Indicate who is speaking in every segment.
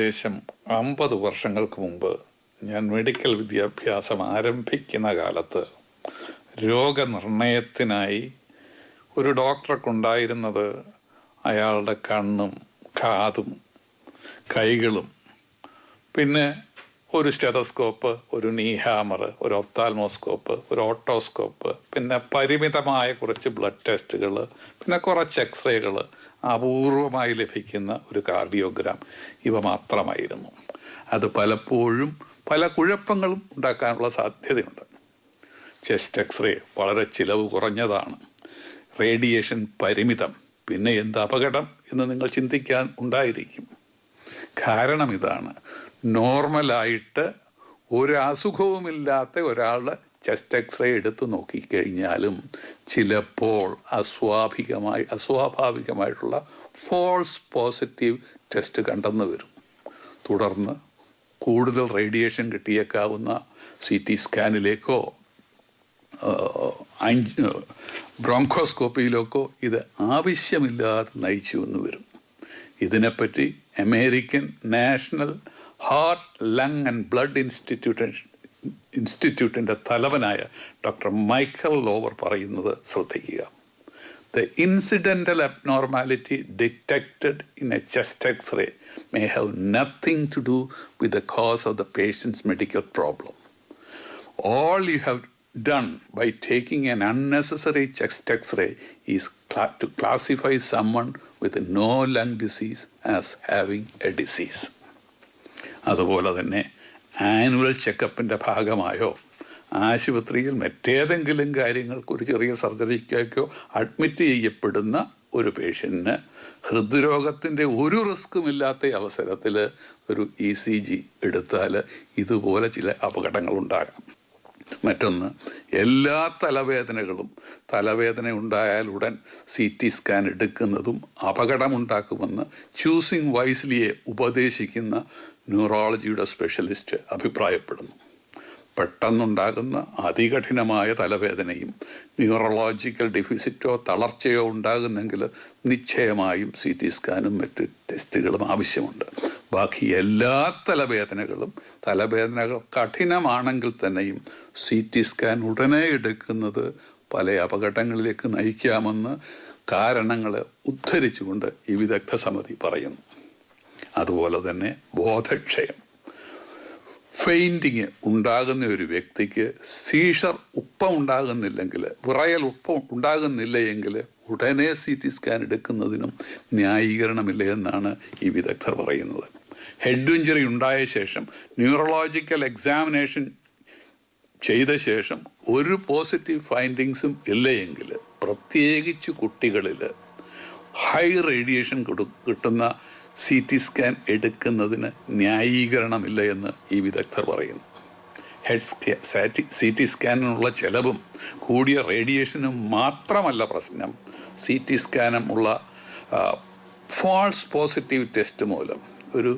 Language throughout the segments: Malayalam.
Speaker 1: ഏകദേശം 50 വർഷങ്ങൾക്ക് മുമ്പ് ഞാൻ മെഡിക്കൽ വിദ്യാഭ്യാസം ആരംഭിക്കുന്ന കാലത്ത് രോഗനിർണയത്തിനായി ഒരു ഡോക്ടർക്കുണ്ടായിരുന്നത് അയാളുടെ കണ്ണും കാതും കൈകളും പിന്നെ ഒരു സ്റ്റെതസ്കോപ്പ്, ഒരു നീ ഹാമർ, ഒരു ഒപ്താൽമോസ്കോപ്പ്, ഒരു ഓട്ടോസ്കോപ്പ്, പിന്നെ പരിമിതമായ കുറച്ച് ബ്ലഡ് ടെസ്റ്റുകൾ, പിന്നെ കുറച്ച് എക്സ്റേകൾ, അപൂർവമായി ലഭിക്കുന്ന ഒരു കാർഡിയോഗ്രാം, ഇവ മാത്രമായിരുന്നു. അത് പലപ്പോഴും പല കുഴപ്പങ്ങളും ഉണ്ടാക്കാനുള്ള സാധ്യതയുണ്ട്. ചെസ്റ്റ് എക്സ്റേ വളരെ ചിലവ് കുറഞ്ഞതാണ്, റേഡിയേഷൻ പരിമിതം, പിന്നെ എന്ത് അപകടം എന്ന് നിങ്ങൾ ചിന്തിക്കാൻ ഉണ്ടായിരിക്കും. കാരണം ഇതാണ്, നോർമലായിട്ട് ഒരു അസുഖവുമില്ലാത്ത ഒരാളുടെ ചെസ്റ്റ് എക്സ്റേ എടുത്ത് നോക്കിക്കഴിഞ്ഞാലും ചിലപ്പോൾ അസ്വാഭാവികമായിട്ടുള്ള ഫോൾസ് പോസിറ്റീവ് ടെസ്റ്റ് കണ്ടെന്ന് വരും. തുടർന്ന് കൂടുതൽ റേഡിയേഷൻ കിട്ടിയേക്കാവുന്ന CT സ്കാനിലേക്കോ ബ്രോങ്കോസ്കോപ്പിയിലേക്കോ ഇത് ആവശ്യമില്ലാതെ നയിച്ചു എന്ന് വരും. ഇതിനെപ്പറ്റി American national heart, lung and blood ഇൻസ്റ്റിറ്റ്യൂട്ടിൻ്റെ തലവനായ ഡോക്ടർ മൈക്കൽ ലോവർ പറയുന്നത് ശ്രദ്ധിക്കുക. The incidental abnormality detected in a chest X-ray may have nothing to do with the cause of the patient's medical problem. All you have done by taking an unnecessary chest X-ray is to classify someone with no lung disease as having a disease. അതുപോലെ തന്നെ ആനുവൽ ചെക്കപ്പിൻ്റെ ഭാഗമായോ ആശുപത്രിയിൽ മറ്റേതെങ്കിലും കാര്യങ്ങൾക്ക് ഒരു ചെറിയ സർജറിക്കോ അഡ്മിറ്റ് ചെയ്യപ്പെടുന്ന ഒരു പേഷ്യൻറ്റിന് ഹൃദ്രോഗത്തിൻ്റെ ഒരു റിസ്ക്കുമില്ലാത്ത അവസരത്തിൽ ഒരു ECG എടുത്താൽ ഇതുപോലെ ചില അപകടങ്ങളുണ്ടാകാം. മറ്റൊന്ന്, എല്ലാ തലവേദന ഉണ്ടായാൽ ഉടൻ CT സ്കാൻ എടുക്കുന്നതും അപകടമുണ്ടാക്കുമെന്ന് ചൂസിങ് വൈസ്ലിയെ ഉപദേശിക്കുന്ന ന്യൂറോളജിയുടെ സ്പെഷ്യലിസ്റ്റ് അഭിപ്രായപ്പെടുന്നു. പെട്ടെന്നുണ്ടാകുന്ന അതികഠിനമായ തലവേദനയും ന്യൂറോളജിക്കൽ ഡെഫിസിറ്റോ തളർച്ചയോ ഉണ്ടാകുന്നെങ്കിൽ നിശ്ചയമായും CT സ്കാനും മറ്റ് ടെസ്റ്റുകളും ആവശ്യമുണ്ട്. ബാക്കി എല്ലാ തലവേദനകൾ കഠിനമാണെങ്കിൽ തന്നെയും CT സ്കാൻ ഉടനെ എടുക്കുന്നത് പല അപകടങ്ങളിലേക്ക് നയിക്കാമെന്ന് കാരണങ്ങൾ ഉദ്ധരിച്ചുകൊണ്ട് ഈ വിദഗ്ധ സമിതി പറയുന്നു. അതുപോലെ തന്നെ ബോധക്ഷയം, ഫെയിൻറ്റിങ് ഉണ്ടാകുന്ന ഒരു വ്യക്തിക്ക് സീഷർ വിറയൽ ഉണ്ടാകുന്നില്ല എങ്കിൽ ഉടനെ CT സ്കാൻ എടുക്കുന്നതിനും ന്യായീകരണമില്ല എന്നാണ് ഈ വിദഗ്ധർ പറയുന്നത്. ഹെഡ് ഇഞ്ചുറി ഉണ്ടായ ശേഷം ന്യൂറോളജിക്കൽ എക്സാമിനേഷൻ ചെയ്ത ശേഷം ഒരു പോസിറ്റീവ് ഫൈൻഡിങ്സും ഇല്ലയെങ്കിൽ, പ്രത്യേകിച്ച് കുട്ടികളിൽ ഹൈ റേഡിയേഷൻ കിട്ടുന്ന CT സ്കാൻ എടുക്കുന്നതിന് ന്യായീകരണമില്ല എന്ന് ഈ വിദഗ്ധർ പറയുന്നു. CT സ്കാനിനുള്ള ചെലവും കൂടിയ റേഡിയേഷനും മാത്രമല്ല പ്രശ്നം, CT സ്കാനും ഉള്ള ഫാൾസ് പോസിറ്റീവ് ടെസ്റ്റ് മൂലം ഒരു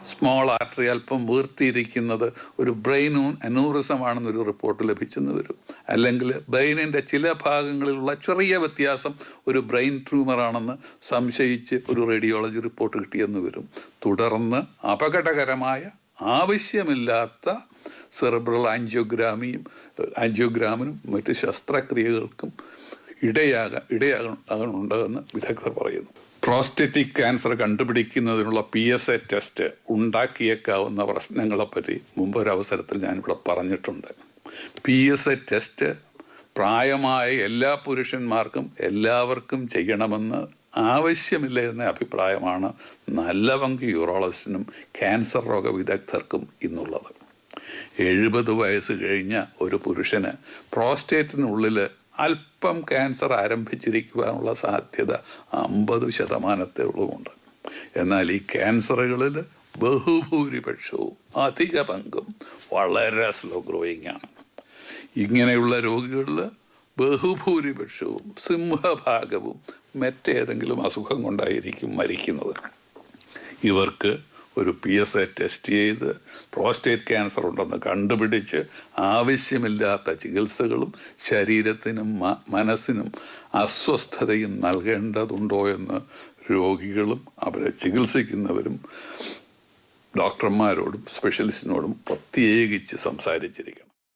Speaker 1: സ്മോൾ ആർട്ടറി അല്പം വീർത്തിയിരിക്കുന്നത് ഒരു ബ്രെയിൻ അനൂറിസമാണെന്നൊരു റിപ്പോർട്ട് ലഭിച്ചെന്ന് വരും. അല്ലെങ്കിൽ ബ്രെയിനിൻ്റെ ചില ഭാഗങ്ങളിലുള്ള ചെറിയ വ്യത്യാസം ഒരു ബ്രെയിൻ ട്യൂമറാണെന്ന് സംശയിച്ച് ഒരു റേഡിയോളജി റിപ്പോർട്ട് കിട്ടിയെന്ന് വരും. തുടർന്ന് അപകടകരമായ ആവശ്യമില്ലാത്ത സെറിബ്രൽ ആൻജിയോഗ്രാമിനും മറ്റ് ശസ്ത്രക്രിയകൾക്കും ഇടയാകുന്നുണ്ടെന്ന് വിദഗ്ധർ പറയുന്നു. പ്രോസ്റ്റേറ്റിക് ക്യാൻസർ കണ്ടുപിടിക്കുന്നതിനുള്ള PSA ടെസ്റ്റ് ഉണ്ടാക്കിയേക്കാവുന്ന പ്രശ്നങ്ങളെപ്പറ്റി മുമ്പൊരവസരത്തിൽ ഞാനിവിടെ പറഞ്ഞിട്ടുണ്ട്. PSA ടെസ്റ്റ് പ്രായമായ എല്ലാ പുരുഷന്മാർക്കും എല്ലാവർക്കും ചെയ്യണമെന്ന് ആവശ്യമില്ല എന്ന അഭിപ്രായമാണ് നല്ല പങ്ക് യൂറോളജിസ്റ്റിനും ക്യാൻസർ രോഗ വിദഗ്ധർക്കും ഇന്നുള്ളത്. 70 വയസ്സ് കഴിഞ്ഞ ഒരു പുരുഷന് പ്രോസ്റ്റേറ്റിനുള്ളിൽ അല്പം ക്യാൻസർ ആരംഭിച്ചിരിക്കുവാനുള്ള സാധ്യത 50%-ഉള്ളതുമുണ്ട്. എന്നാൽ ഈ ക്യാൻസറുകളിൽ ബഹുഭൂരിപക്ഷവും അധിക പങ്കും വളരെ സ്ലോ ഗ്രോയിങ് ആണ്. ഇങ്ങനെയുള്ള രോഗികളിൽ ബഹുഭൂരിപക്ഷവും സിംഹഭാഗവും മറ്റേതെങ്കിലും അസുഖം കൊണ്ടായിരിക്കും മരിക്കുന്നത്. ഇവർക്ക് ഒരു PSA ടെസ്റ്റ് ചെയ്ത് പ്രോസ്റ്റേറ്റ് ക്യാൻസർ ഉണ്ടെന്ന് കണ്ടുപിടിച്ച് ആവശ്യമില്ലാത്ത ചികിത്സകളും ശരീരത്തിനും മനസ്സിനും അസ്വസ്ഥതയും നൽകേണ്ടതുണ്ടോ എന്ന് രോഗികളും അവരെ ചികിത്സിക്കുന്നവരും ഡോക്ടർമാരോടും സ്പെഷ്യലിസ്റ്റിനോടും പ്രത്യേകിച്ച് സംസാരിച്ചിരിക്കണം.